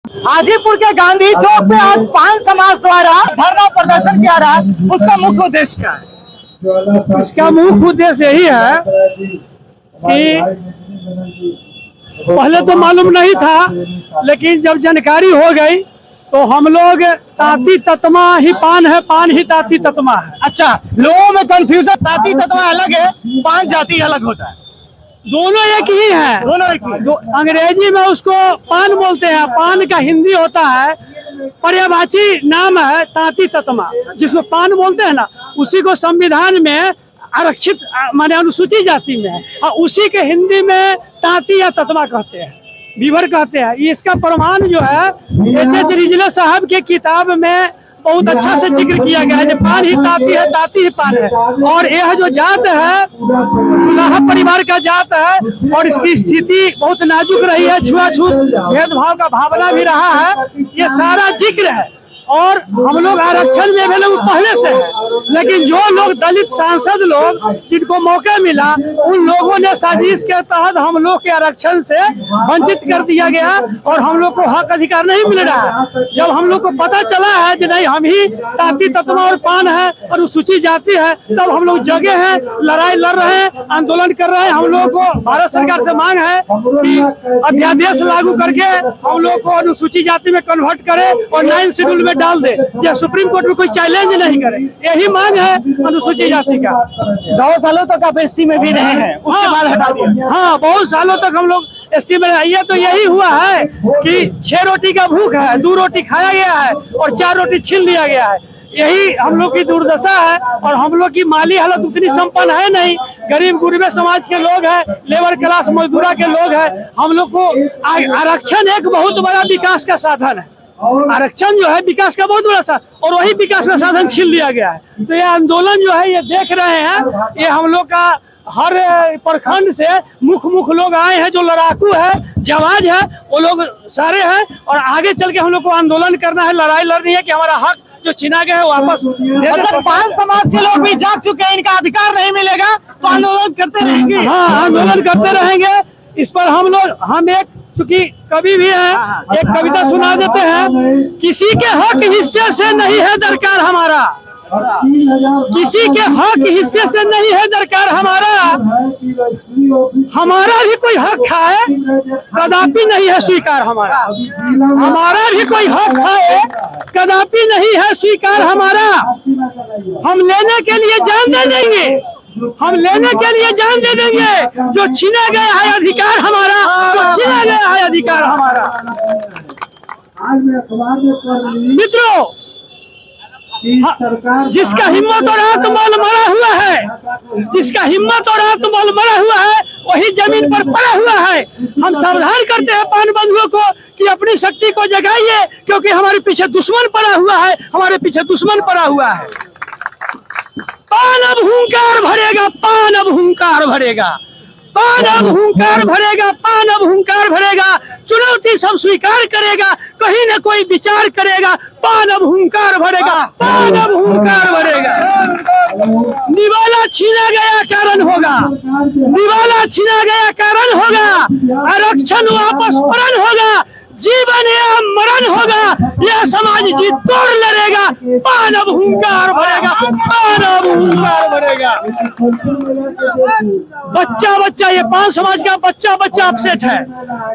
हाजीपुर के गांधी चौक पे आज पान समाज द्वारा धरना प्रदर्शन किया रहा है, उसका मुख्य उद्देश्य क्या है? इसका मुख्य उद्देश्य यही है कि पहले तो मालूम नहीं था, लेकिन जब जानकारी हो गई तो हम लोग ताती ततमा ही पान है, पान ही ताती ततमा है। अच्छा, लोगों में कंफ्यूजन, ताती ततमा अलग है, पान जाति अलग होता है। दोनों एक ही है। दोनों एक ही। अंग्रेजी में उसको पान बोलते हैं, पान का हिंदी होता है, पर्यायवाची नाम है ताती ततमा, जिसको पान बोलते हैं ना, उसी को संविधान में आरक्षित माने अनुसूचित जाति में है, और उसी के हिंदी में ताती या ततमा कहते हैं, बीवर कहते हैं। इसका प्रमाण जो है एच.एच. रिजले साहब के किताब में बहुत अच्छा से जिक्र किया गया है। पान ही ताती है, ताती ही पान है। और यह जो जात है दुल्हा परिवार का जात है, और इसकी स्थिति बहुत नाजुक रही है, छुआछूत भेदभाव का भावना भी रहा है, ये सारा जिक्र है। और हम लोग आरक्षण में भी लोग पहले से है, लेकिन जो लोग दलित सांसद लोग जिनको मौका मिला, उन लोगों ने साजिश के तहत हम लोग के आरक्षण से वंचित कर दिया गया, और हम लोग को हक अधिकार नहीं मिल रहा है। जब हम लोग को पता चला है कि नहीं, हम ही ताती ततमा और पान है और अनुसूचित जाति है, तब हम लोग जगे हैं, लड़ाई लड़ रहे हैं, आंदोलन कर रहे हैं। हम लोग को भारत सरकार से मांग है कि अध्यादेश लागू करके हम लोग को अनुसूचित जाति में कन्वर्ट करे और 9 शेड्यूल में डाल दे। यह सुप्रीम कोर्ट में कोई चैलेंज नहीं करे, यही मांग है अनुसूचित जाति का। 2 सालों तक आप एससी में भी रहे हैं, उसके बाद हटा दिया। हाँ, बहुत सालों तक हम लोग एससी में रहे। तो यही हुआ है कि 6 रोटी का भूख है, 2 रोटी खाया गया है और 4 रोटी छीन लिया गया है। यही हम लोग की दुर्दशा है, और हम लोग की माली हालत उतनी संपन्न है नहीं। गरीब गुरबे समाज के लोग हैं, लेबर क्लास मजदूरा के लोग हैं। हम लोग को आरक्षण एक बहुत बड़ा विकास का साधन है। आरक्षण जो है विकास का बहुत बड़ा सा, और वही विकास का साधन छीन लिया गया है। तो ये आंदोलन जो है, ये देख रहे हैं, ये हम लोग का हर प्रखंड से मुख लोग आए हैं, जो लड़ाकू है, जवाज है, वो लोग सारे हैं। और आगे चल के हम लोग को आंदोलन करना है, लड़ाई लड़नी है कि हमारा हक जो छीना गया है वापस। मतलब पान समाज के लोग भी जाग चुके हैं, इनका अधिकार नहीं मिलेगा तो आंदोलन करते रहेंगे। हाँ, आंदोलन करते रहेंगे। इस पर हम एक चूंकि कभी भी है, एक कविता सुना देते हैं। किसी के हक हिस्से से नहीं है दरकार हमारा, किसी के हक हिस्से से नहीं है दरकार हमारा, हमारा भी कोई हक खाए कदापि नहीं है स्वीकार हमारा, हमारा भी कोई हक खाए कदापि नहीं है स्वीकार हमारा। हम लेने के लिए जान दे देंगे, हम लेने के लिए जान दे देंगे, जो छीना गया है अधिकार हमारा, जो छीना गया है अधिकार हमारा। मित्रों, जिसका हिम्मत और आत्मबल मरा हुआ है, जिसका हिम्मत और आत्मबल मरा हुआ है, वही जमीन पर पड़ा हुआ है। हम सावधान करते हैं पान बंधुओं को कि अपनी शक्ति को जगाइए, क्योंकि हमारे पीछे दुश्मन पड़ा हुआ है, हमारे पीछे दुश्मन पड़ा हुआ है। पान अब हुंकार भरेगा, पान अब हुंकार भरेगा, पान अब हुंकार भरेगा, पान अब हुंकार भरेगा। चुनौती सब स्वीकार करेगा, कहीं न कोई विचार करेगा। पान अब हुंकार भरेगा, पान अब हुंकार भरेगा। निवाला छीना गया कारण होगा, निवाला छीना गया कारण होगा, आरक्षण वापस परण होगा, जीवन या मरण होगा, यह समाज जी तोड़ लड़ेगा। पान अब हुंकार भरेगा, पान अब हुंकार भरेगा। बच्चा बच्चा, ये पान समाज का बच्चा बच्चा अपसेट है,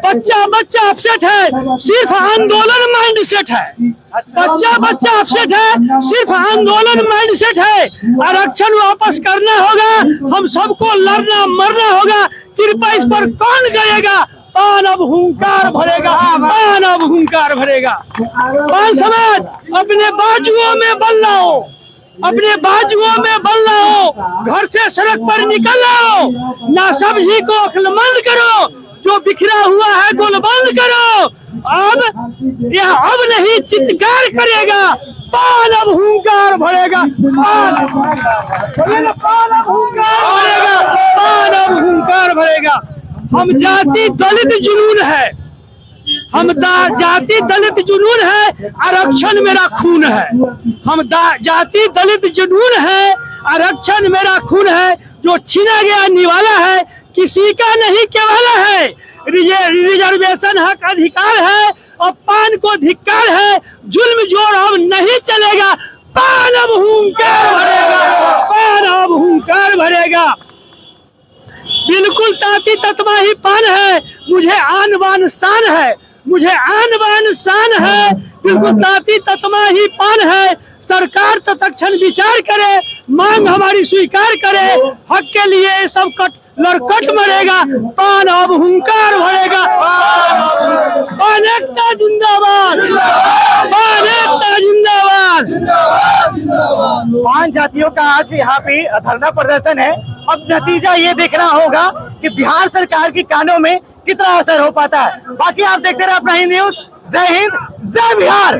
बच्चा बच्चा अपसेट है, सिर्फ आंदोलन माइंड सेट है। बच्चा बच्चा अपसेट है, सिर्फ आंदोलन माइंड सेट है। आरक्षण वापस करना होगा, हम सबको लड़ना मरना होगा। कृपा इस पर कौन करेगा? पान अब हुंकार भरेगा, पान अब हुंकार भरेगा। पान समाज अपने बाजुओं में बल लाओ, अपने बाजुओं में बल लाओ, घर से सड़क पर निकल आओ, ना सब्जी को अक्लमंद करो, जो बिखरा हुआ है गोलबंद करो। अब यह अब नहीं चित्कार करेगा, पान अब हुंकार भरेगा, पान अब हुंकार भरेगा, पान अब हुंकार भरेगा। हम जाति दलित जुनून है, हम जाति दलित जुनून है, आरक्षण मेरा खून है। हम जाति दलित जुनून है, आरक्षण मेरा खून है। जो छीना गया निवाला है, किसी का नहीं केवाला है। रिजर्वेशन हक अधिकार है, और पान को धिक्कार है, जुल्म जोर अब नहीं चलेगा, पान अब हुंकार भरेगा, पान अब हुंकार भरेगा। बिल्कुल ताती ततमा ही पान है, मुझे आन बान शान है, मुझे आन बान शान है, बिल्कुल ताती ततमा ही पान है। सरकार तत्क्षण विचार करे, मांग हमारी स्वीकार करे, हक के लिए सब लड़कट मरेगा, पान अब हुंकार भरेगा। पान एकता जिंदाबाद, पान एकता जिंदाबाद। पान जातियों का आज यहाँ पे धरना प्रदर्शन है। अब नतीजा ये देखना होगा कि बिहार सरकार के कानों में कितना असर हो पाता है। बाकी आप देखते रहे अपना ही न्यूज। जय हिंद, जय बिहार।